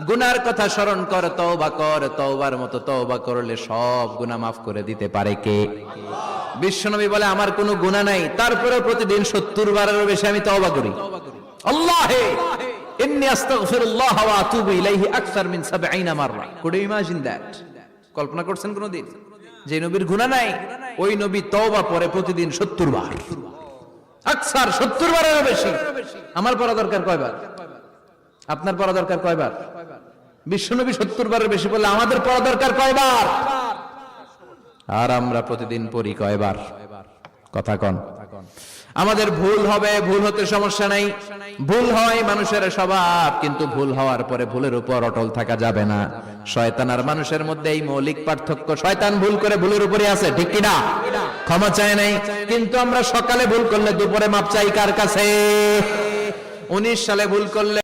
গুনার কথা স্মরণ কর, তওবা কর, তওবার মতো তওবা করলে সব গুনাহ মাফ করে দিতে পারে কে? বিশ্বনবী বলে আমার কোনো গুনাহ নাই, তারপরেও প্রতিদিন 70 বারেরও বেশি আমি তওবা করি। আল্লাহে ইন্নী আস্তাগফিরুল্লাহ ওয়া আতুবু ইলাইহি আকসার মিন 70 মাররা। Could you imagine that? কল্পনা করছেন কোনদিন যে নবীর গুনাহ নাই, ওই নবী তওবা পড়ে প্রতিদিন 70 বার, আকসার 70 বারেরও বেশি। আমার পড়া দরকার কয়বার? আপনার পড়া দরকার কয়বার? বিশ্বনবী 70 বারের বেশি বললে আমাদের পড়া দরকার কয়বার? আর আমরা প্রতিদিন পড়ি কয়বার? কথা কন। আমাদের ভুল হবে, ভুল হতে সমস্যা নাই, ভুল হয় মানুষের স্বভাব, কিন্তু ভুল হওয়ার পরে ভুলের উপর অটল থাকা যাবে না। শয়তান আর মানুষের মধ্যে এই মৌলিক পার্থক্য। শয়তান ভুল করে ভুলের উপরে আছে, ঠিক কিনা? ক্ষমা চায় নাই, কিন্তু আমরা সকালে ভুল করলে দুপুরে মাপ চাই কার কাছে? 19 সালে ভুল করলে